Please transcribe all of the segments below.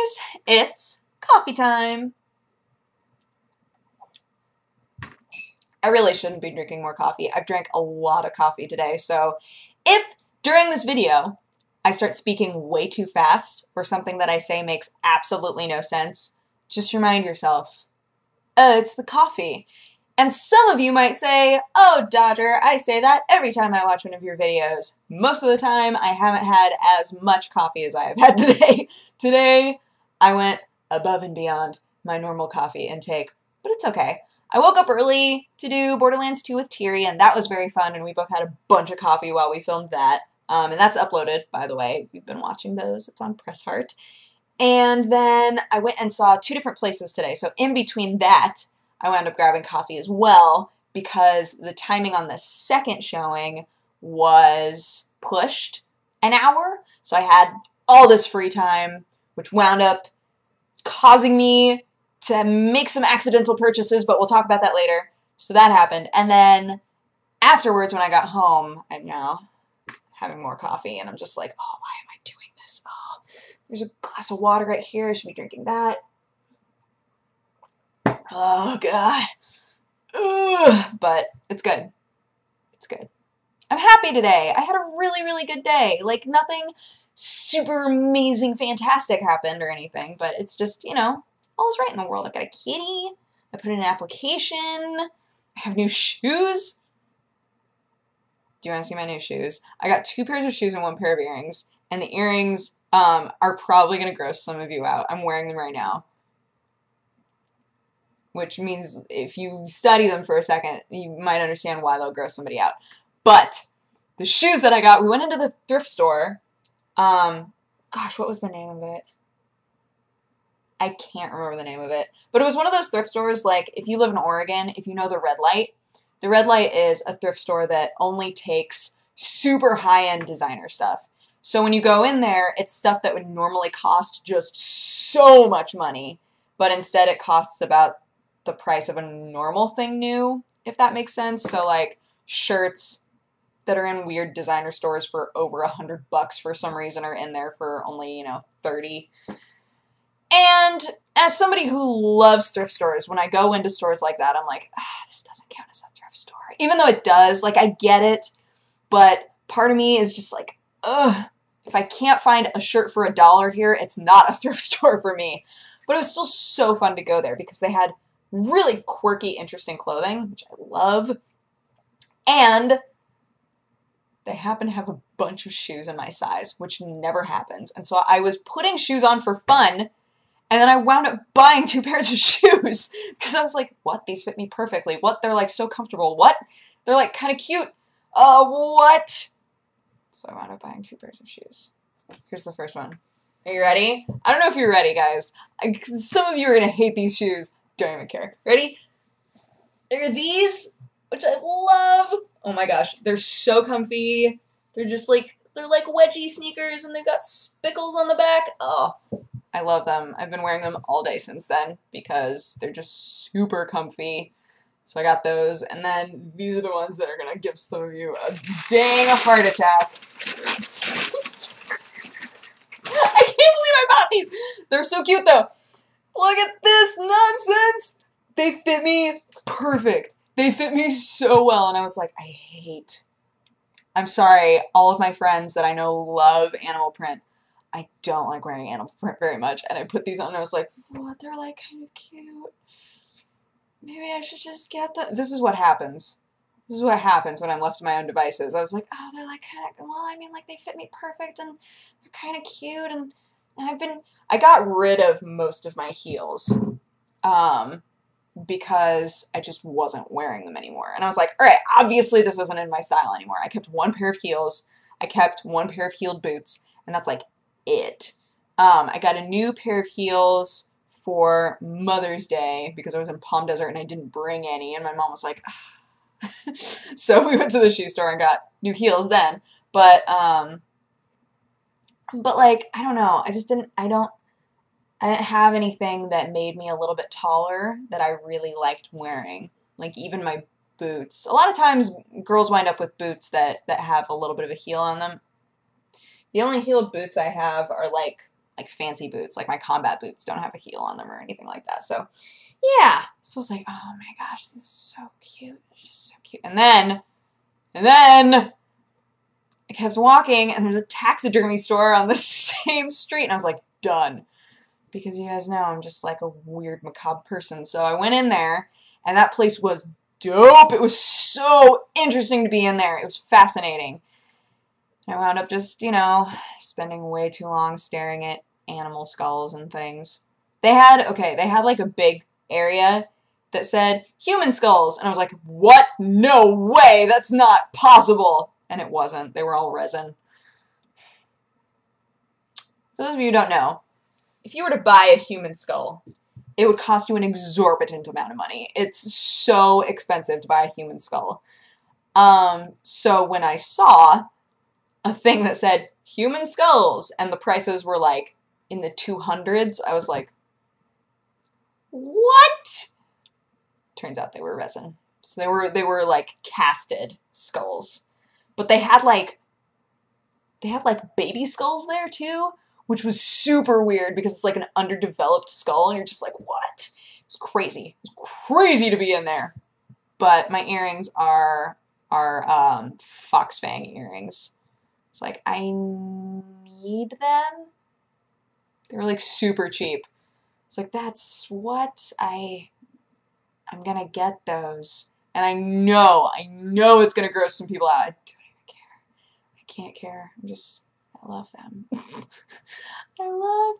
guys, it's coffee time. I really shouldn't be drinking more coffee. I've drank a lot of coffee today, so if during this video I start speaking way too fast or something that I say makes absolutely no sense, just remind yourself, it's the coffee. And some of you might say, oh, Dodger, I say that every time I watch one of your videos. Most of the time, I haven't had as much coffee as I have had today. Today, I went above and beyond my normal coffee intake, but it's okay. I woke up early to do Borderlands 2 with Teary, and that was very fun, and we both had a bunch of coffee while we filmed that. And that's uploaded, by the way. If you've been watching those, it's on Press Heart. And then I went and saw 2 different places today, so in between that, I wound up grabbing coffee as well because the timing on the second showing was pushed an hour. So I had all this free time, which wound up causing me to make some accidental purchases, but we'll talk about that later. So that happened. And then afterwards, when I got home, I'm now having more coffee, and I'm just like, oh, why am I doing this? Oh, there's a glass of water right here. I should be drinking that. Oh, God. Ugh. But it's good. It's good. I'm happy today. I had a really, really good day. Like, nothing super amazing, fantastic happened or anything, but it's just, you know, all's right in the world. I've got a kitty. I put in an application. I have new shoes. Do you want to see my new shoes? I got 2 pairs of shoes and 1 pair of earrings, and the earrings are probably going to gross some of you out. I'm wearing them right now, which means if you study them for a second, you might understand why they'll gross somebody out. But the shoes that I got, we went into the thrift store. Gosh, what was the name of it? I can't remember the name of it. But it was one of those thrift stores, like, if you live in Oregon, if you know the Red Light is a thrift store that only takes super high-end designer stuff. So when you go in there, it's stuff that would normally cost just so much money, but instead it costs about the price of a normal thing new, if that makes sense. So like shirts that are in weird designer stores for over $100 for some reason are in there for only, you know, 30. And as somebody who loves thrift stores, when I go into stores like that, I'm like, this doesn't count as a thrift store. Even though it does, like, I get it, but part of me is just like, ugh, if I can't find a shirt for $1 here, it's not a thrift store for me. But it was still so fun to go there because they had really quirky, interesting clothing, which I love. And they happen to have a bunch of shoes in my size, which never happens. And so I was putting shoes on for fun, and then I wound up buying 2 pairs of shoes because I was like, what? These fit me perfectly. What? They're like so comfortable. What? They're like kind of cute. What? So I wound up buying 2 pairs of shoes. Here's the first one. Are you ready? I don't know if you're ready, guys. Some of you are going to hate these shoes. Don't even care. Ready? There are these, which I love. Oh my gosh, they're so comfy. They're just like, they're like wedgie sneakers, and they've got spickles on the back. Oh, I love them. I've been wearing them all day since then because they're just super comfy. So I got those, and then these are the ones that are going to give some of you a dang heart attack. I can't believe I bought these. They're so cute, though. Look at this nonsense. They fit me perfect. They fit me so well, and I was like, I'm sorry, all of my friends that I know love animal print. I don't like wearing animal print very much, and I put these on, and I was like, what? They're like kind of cute. Maybe I should just get them. This is what happens. This is what happens when I'm left to my own devices. I was like, oh, they're like kind of, well, I mean, like they fit me perfect, and they're kind of cute, and I got rid of most of my heels, because I just wasn't wearing them anymore. And I was like, all right, obviously this isn't in my style anymore. I kept 1 pair of heels. I kept 1 pair of heeled boots, and that's like it. I got a new pair of heels for Mother's Day because I was in Palm Desert and I didn't bring any, and my mom was like, ah. So we went to the shoe store and got new heels then. But like, I don't know. I didn't have anything that made me a little bit taller that I really liked wearing. Like even my boots. A lot of times girls wind up with boots that have a little bit of a heel on them. The only heeled boots I have are like like fancy boots. Like my combat boots don't have a heel on them or anything like that. So yeah. So I was like, oh my gosh, this is so cute. It's just so cute. And then I kept walking and there's a taxidermy store on the same street. And I was like, done. Because you guys know I'm just like a weird macabre person. So I went in there and that place was dope. It was so interesting to be in there. It was fascinating. I wound up just, you know, spending way too long staring at animal skulls and things. They had like a big area that said human skulls. And I was like, what? No way. That's not possible. And it wasn't. They were all resin. For those of you who don't know, if you were to buy a human skull, it would cost you an exorbitant amount of money. It's so expensive to buy a human skull. So when I saw a thing that said human skulls and the prices were like in the 200s, I was like, what? Turns out they were resin. So they were like casted skulls. But they had like baby skulls there too, which was super weird because it's like an underdeveloped skull and you're just like, what? It was crazy. It was crazy to be in there. But my earrings are fox fang earrings. It's like, I need them. They were like super cheap. It's like, that's what I'm gonna get those. And I know it's gonna gross some people out. I don't even care. I can't care. I love them. I love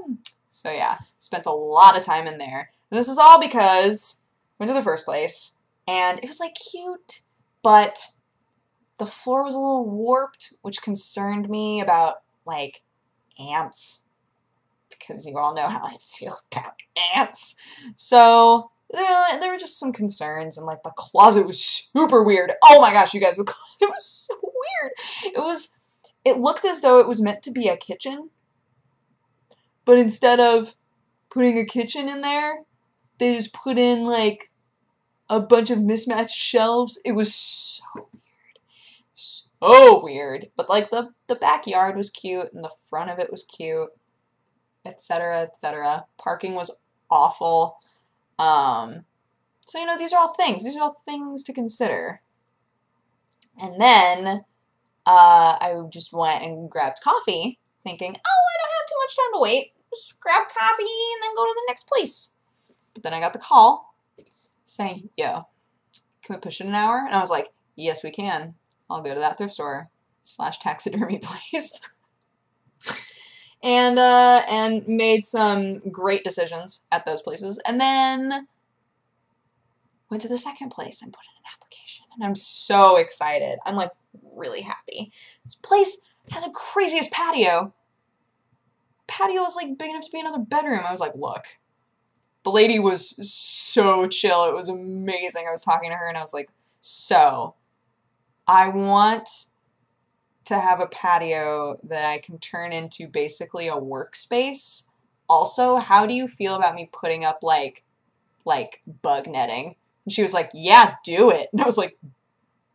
them. So yeah, spent a lot of time in there. And this is all because I went to the first place and it was like cute, but the floor was a little warped, which concerned me about like ants, because you all know how I feel about ants. So there were just some concerns, and like the closet was super weird. Oh my gosh, you guys, the closet was so weird. It looked as though it was meant to be a kitchen, but instead of putting a kitchen in there, they just put in like a bunch of mismatched shelves. It was so weird. So weird. But like the backyard was cute and the front of it was cute, etc., etc. Parking was awful. So you know, these are all things. These are all things to consider. And then I just went and grabbed coffee, thinking, oh, I don't have too much time to wait. Just grab coffee and then go to the next place. But then I got the call saying, yo, can we push it an hour? And I was like, yes, we can. I'll go to that thrift store / taxidermy place. And made some great decisions at those places. And then went to the second place and put in an application. And I'm so excited. I'm like really happy. This place had the craziest patio. Patio was like big enough to be another bedroom. I was like, look. The lady was so chill. It was amazing. I was talking to her and I was like, so I want to have a patio that I can turn into basically a workspace. Also, how do you feel about me putting up like bug netting? And she was like, yeah, do it. And I was like,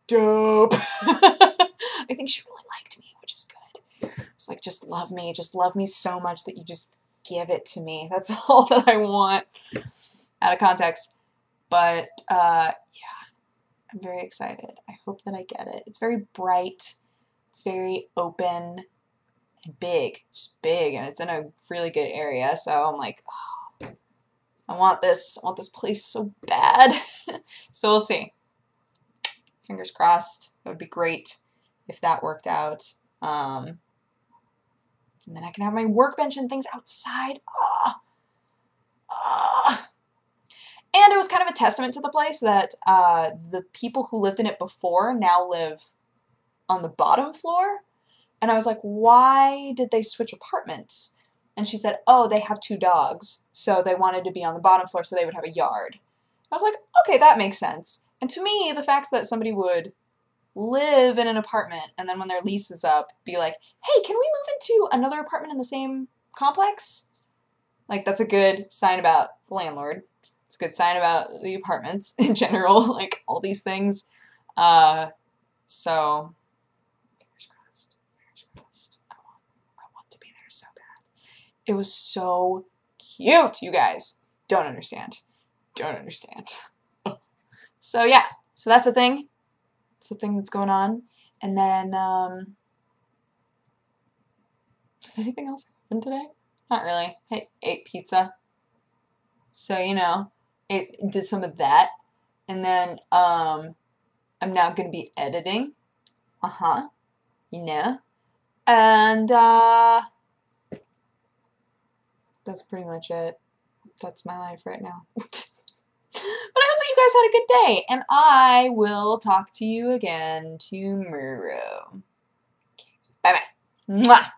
dope. I think she really liked me, which is good. I was like, just love me so much that you just give it to me. That's all that I want. Out of context. But yeah, I'm very excited. I hope that I get it. It's very bright. It's very open and big. It's big and it's in a really good area. So I'm like, oh, I want this place so bad. So we'll see. Fingers crossed. That would be great if that worked out. And then I can have my workbench and things outside. And it was kind of a testament to the place that the people who lived in it before now live on the bottom floor. And I was like, why did they switch apartments? And she said, oh, they have 2 dogs. So they wanted to be on the bottom floor so they would have a yard. I was like, okay, that makes sense. And to me, the fact that somebody would live in an apartment and then when their lease is up, be like, hey, can we move into another apartment in the same complex? Like, that's a good sign about the landlord. It's a good sign about the apartments in general, like all these things. So, fingers crossed. I want to be there so bad. It was so cute, you guys. Don't understand. Don't understand. So yeah, so that's a thing. It's a thing that's going on. And then, has anything else happened today? Not really. I ate pizza. So, you know, it did some of that. And then, I'm now going to be editing. You know. And, that's pretty much it. That's my life right now. But I hope that you guys had a good day, and I will talk to you again tomorrow. Bye-bye. Mwah!